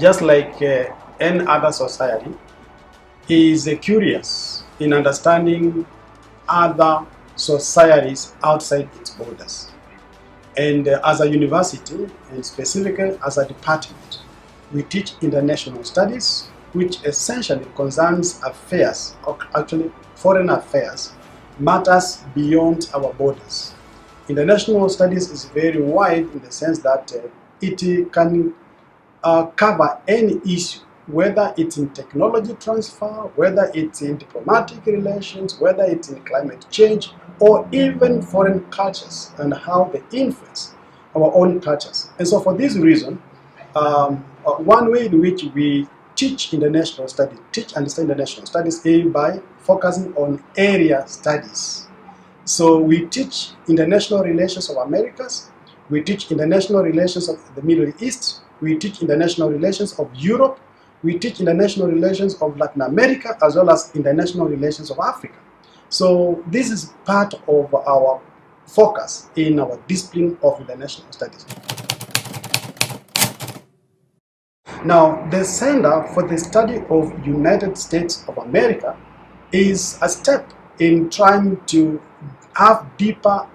just like any other society, is curious in understanding other societies outside its borders. And as a university, and specifically as a department, we teach international studies, which essentially concerns affairs, or actually foreign affairs, matters beyond our borders. International studies is very wide in the sense that it can cover any issue, whether it's in technology transfer, whether it's in diplomatic relations, whether it's in climate change, or even foreign cultures and how they influence our own cultures. And so for this reason, one way in which we teach international studies, teach and study international studies, is by focusing on area studies. So we teach international relations of Americas, we teach international relations of the Middle East, we teach international relations of Europe, we teach international relations of Latin America, as well as international relations of Africa. So this is part of our focus in our discipline of international studies. Now, the Center for the Study of United States of America is a step in trying to have deeper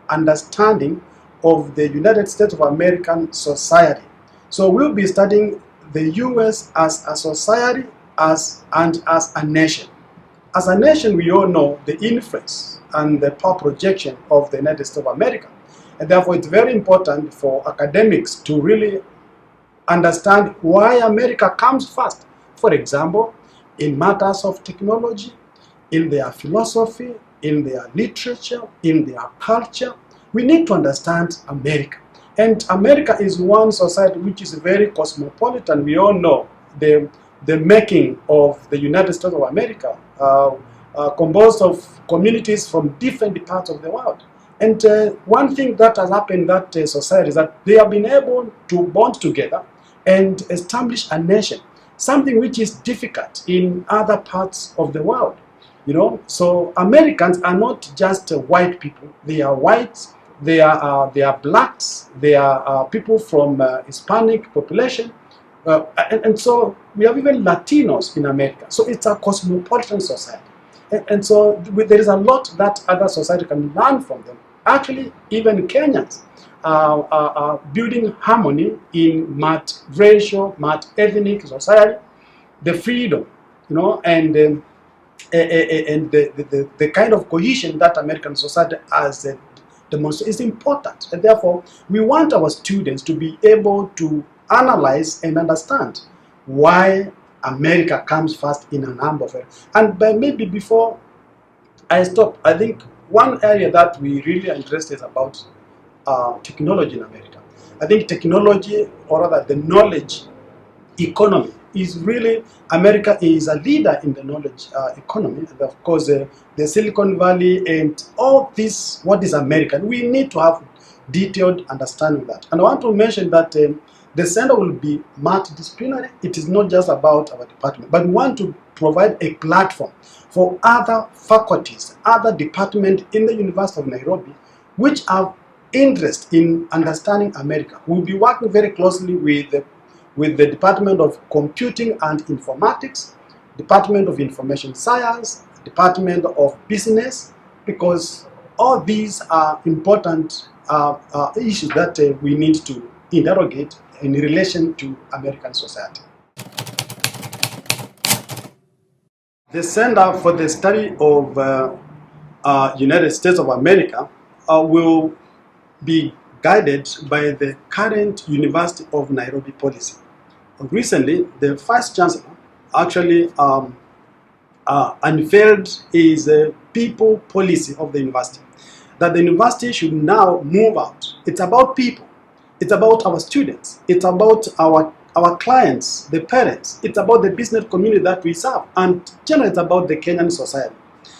understanding of the United States of American society. So we'll be studying the U.S. as a society and as a nation. As a nation, we all know the influence and the power projection of the United States of America. And therefore, it's very important for academics to really understand why America comes first. For example, in matters of technology, in their philosophy, in their literature, in their culture, we need to understand America. And America is one society which is very cosmopolitan. We all know the making of the United States of America, composed of communities from different parts of the world. And one thing that has happened in that society is that they have been able to bond together and establish a nation, something which is difficult in other parts of the world. You know, so Americans are not just white people. They are whites, they are blacks, they are people from Hispanic population, and so we have even Latinos in America. So it's a cosmopolitan society, and so there is a lot that other society can learn from them. Actually, even Kenyans are building harmony in multi-racial, multi-ethnic society, the freedom, you know, and the kind of cohesion that American society has demonstrated is important. And therefore, we want our students to be able to analyze and understand why America comes first in a number of areas. And maybe before I stop, I think one area that we really are interested in about technology in America. I think technology, or rather the knowledge economy, is really, America is a leader in the knowledge economy. And of course, the Silicon Valley and all this, what is America, we need to have detailed understanding of that. And I want to mention that the center will be multidisciplinary. It is not just about our department, but we want to provide a platform for other faculties, other departments in the University of Nairobi, which have interest in understanding America. We'll be working very closely with the Department of Computing and Informatics, Department of Information Science, Department of Business, because all these are important issues that we need to interrogate in relation to American society. The Center for the Study of United States of America will be guided by the current University of Nairobi policy. Recently, the Vice Chancellor actually unveiled his people policy of the university, that the university should now move out. It's about people. It's about our students. It's about our clients, the parents. It's about the business community that we serve. And generally, it's about the Kenyan society.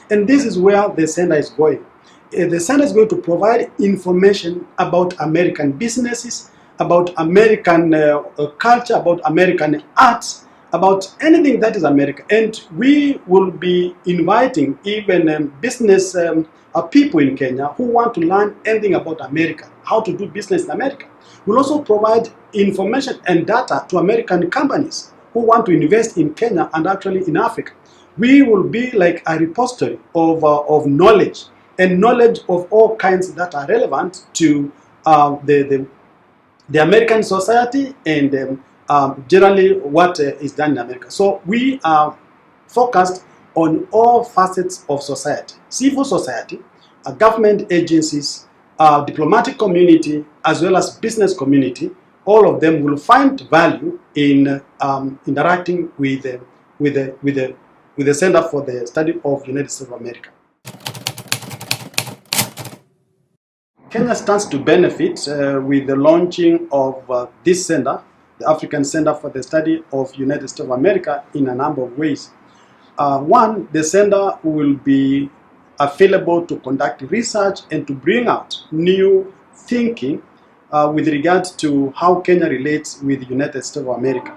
And this is where the center is going. The center is going to provide information about American businesses, about American culture, about American arts, about anything that is American. And we will be inviting even business people in Kenya who want to learn anything about America, how to do business in America. We'll also provide information and data to American companies who want to invest in Kenya and actually in Africa. We will be like a repository of knowledge, and knowledge of all kinds that are relevant to the American society and generally what is done in America. So we are focused on all facets of society: civil society, government agencies, diplomatic community, as well as business community. All of them will find value in interacting with the Center for the Study of United States of America. Kenya stands to benefit with the launching of this center, the African Center for the Study of United States of America, in a number of ways. One, the center will be available to conduct research and to bring out new thinking with regards to how Kenya relates with the United States of America.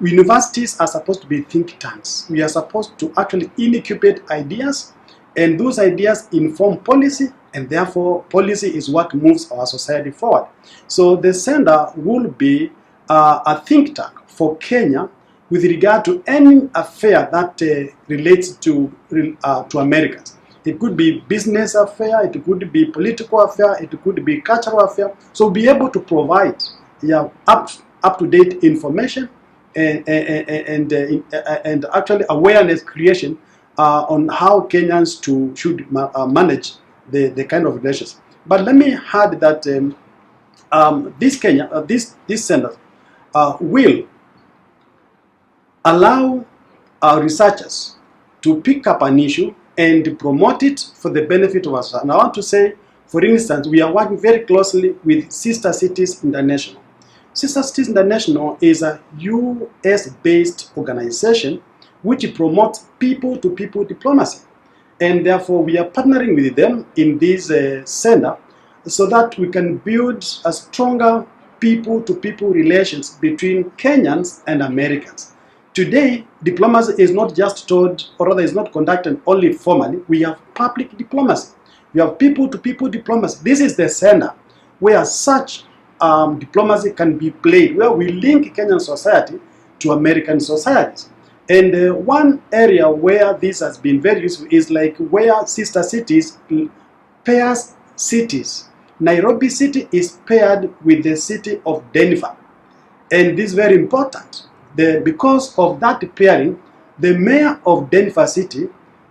Universities are supposed to be think tanks. We are supposed to actually incubate ideas, and those ideas inform policy, and therefore policy is what moves our society forward. So the center will be a think tank for Kenya with regard to any affair that relates to Americans. It could be business affair, it could be political affair, it could be cultural affair. So be able to provide up-to-date information and actually awareness creation on how Kenyans should manage the kind of relations. But let me add that this center will allow our researchers to pick up an issue and promote it for the benefit of us. And I want to say, for instance, we are working very closely with Sister Cities International. Sister Cities International is a US-based organization which promotes people-to-people diplomacy. And therefore, we are partnering with them in this center so that we can build a stronger people-to-people relations between Kenyans and Americans. Today, diplomacy is not just told, or rather is not conducted only formally. We have public diplomacy. We have people-to-people diplomacy. This is the center where such diplomacy can be played, where we link Kenyan society to American societies. And one area where this has been very useful is like where sister cities pairs cities. Nairobi City is paired with the city of Denver. And this is very important. Because of that pairing, the mayor of Denver City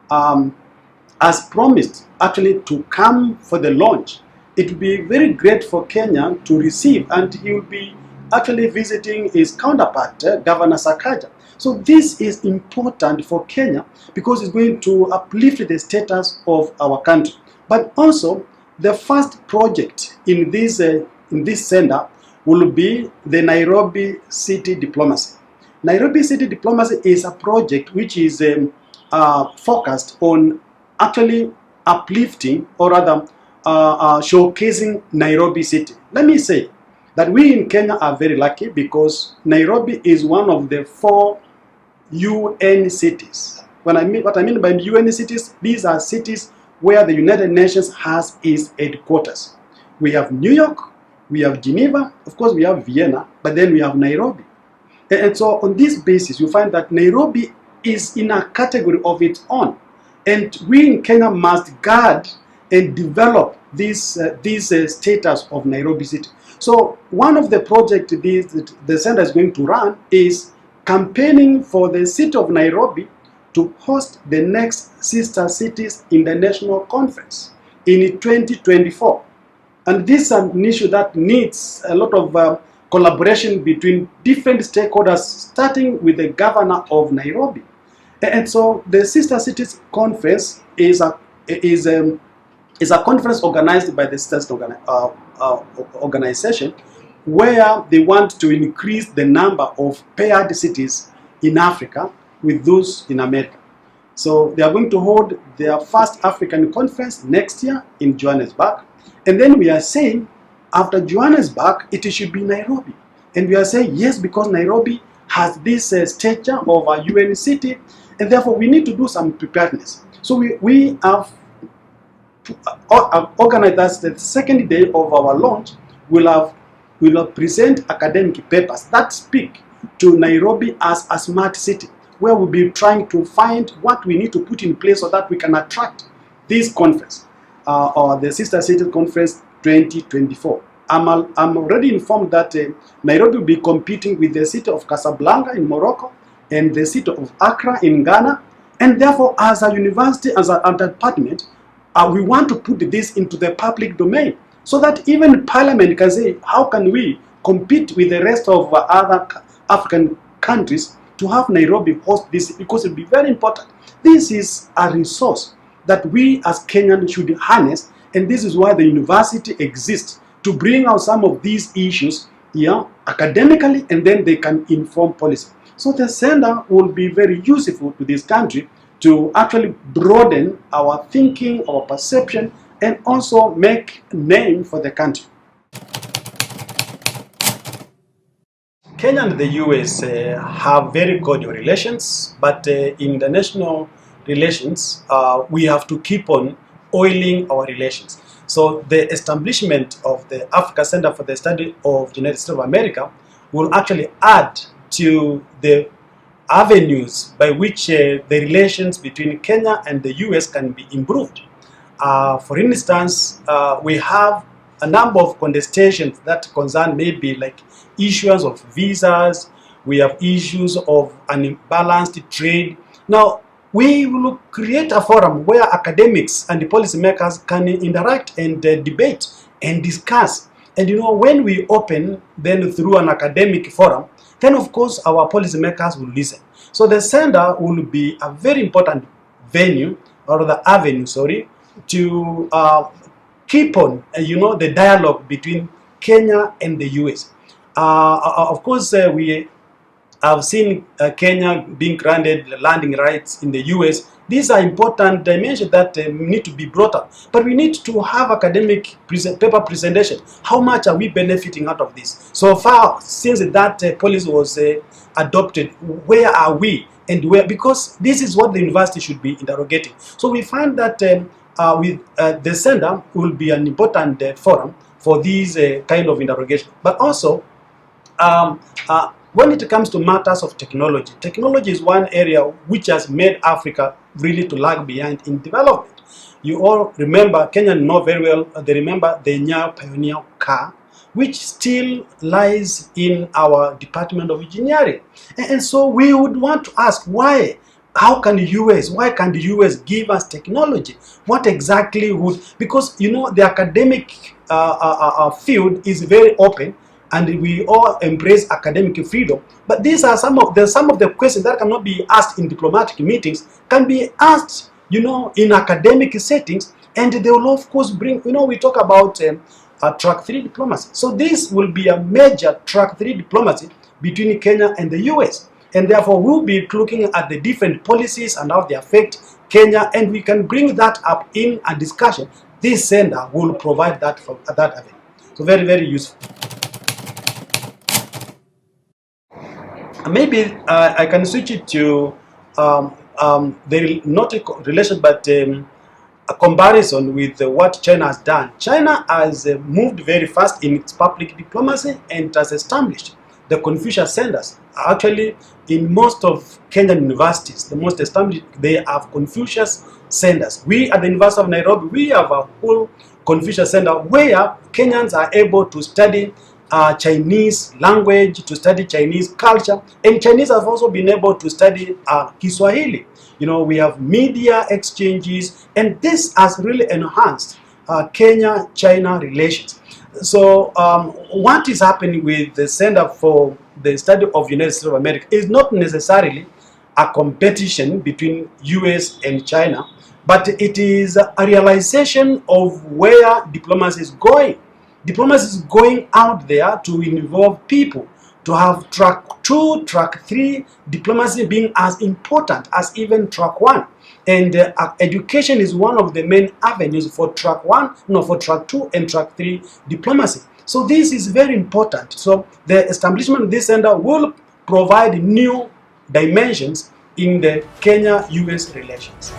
has promised actually to come for the launch. It will be very great for Kenya to receive, and he will be actually visiting his counterpart, Governor Sakaja. So this is important for Kenya because it's going to uplift the status of our country. But also, the first project in this center will be the Nairobi City Diplomacy. Nairobi City Diplomacy is a project which is focused on actually uplifting, or rather showcasing Nairobi City. Let me say that we in Kenya are very lucky because Nairobi is one of the 4 UN cities. What I mean by UN cities, these are cities where the United Nations has its headquarters. We have New York, we have Geneva, of course we have Vienna, but then we have Nairobi. And so on this basis, you find that Nairobi is in a category of its own. And we in Kenya must guard and develop this status of Nairobi City. So one of the projects the center is going to run is campaigning for the city of Nairobi to host the next Sister Cities International Conference in 2024. And this is an issue that needs a lot of collaboration between different stakeholders, starting with the governor of Nairobi. And so the Sister Cities Conference is a conference organized by the Sisters organization where they want to increase the number of paired cities in Africa with those in America. So they are going to hold their first African conference next year in Johannesburg. And then we are saying after Johannesburg, it should be Nairobi. And we are saying yes, because Nairobi has this stature of a UN city, and therefore we need to do some preparedness. So we have organize that the second day of our launch, we'll present academic papers that speak to Nairobi as a smart city, where we'll be trying to find what we need to put in place so that we can attract this conference, or the Sister Cities Conference 2024. I'm already informed that Nairobi will be competing with the city of Casablanca in Morocco and the city of Accra in Ghana, and therefore as a university, as a department, we want to put this into the public domain so that even Parliament can say, how can we compete with the rest of other African countries to have Nairobi host this, because it will be very important. This is a resource that we as Kenyans should harness, and this is why the university exists, to bring out some of these issues academically, and then they can inform policy. So the center will be very useful to this country to actually broaden our thinking, our perception, and also make a name for the country. Kenya and the US have very cordial relations, but international relations, we have to keep on oiling our relations. So the establishment of the Africa Center for the Study of the United States of America will actually add to the avenues by which the relations between Kenya and the US can be improved. For instance, we have a number of contestations that concern maybe like issues of visas. We have issues of an imbalanced trade. Now, we will create a forum where academics and the policymakers can interact and debate and discuss. And when we open then through an academic forum, then of course our policymakers will listen. So the center will be a very important venue, or the avenue, sorry, to keep on, the dialogue between Kenya and the US. Of course, we have seen Kenya being granted landing rights in the US. These are important dimensions that need to be brought up. But we need to have academic paper presentation. How much are we benefiting out of this? So far, since that policy was adopted, where are we and where? Because this is what the university should be interrogating. So we find that with the center will be an important forum for these kind of interrogation. But also, when it comes to matters of technology, technology is one area which has made Africa really to lag behind in development. You all remember, Kenyans know very well, they remember the Nyayo Pioneer car, which still lies in our Department of Engineering. And so we would want to ask why. Why can the US give us technology? What exactly would, because the academic field is very open, and we all embrace academic freedom. But these are some of the questions that cannot be asked in diplomatic meetings, can be asked, in academic settings, and they will of course bring, we talk about track 3 diplomacy. So this will be a major track 3 diplomacy between Kenya and the US. And therefore we'll be looking at the different policies and how they affect Kenya, and we can bring that up in a discussion. This center will provide that for that event. So very, very useful. Maybe I can switch it to not a relation, but a comparison with what China has done. China has moved very fast in its public diplomacy and has established the Confucius Centers. Actually, in most of Kenyan universities, the most established, they have Confucius Centers. We at the University of Nairobi, we have a whole Confucius Center where Kenyans are able to study Chinese language, to study Chinese culture, and Chinese have also been able to study Kiswahili. We have media exchanges, and this has really enhanced Kenya-China relations. So what is happening with the Center for the Study of the United States of America is not necessarily a competition between US and China, but it is a realization of where diplomacy is going. Diplomacy is going out there to involve people, to have track 2, track 3 diplomacy being as important as even track 1. And education is one of the main avenues for track 2 and track 3 diplomacy. So this is very important. So the establishment of this center will provide new dimensions in the Kenya-US relations.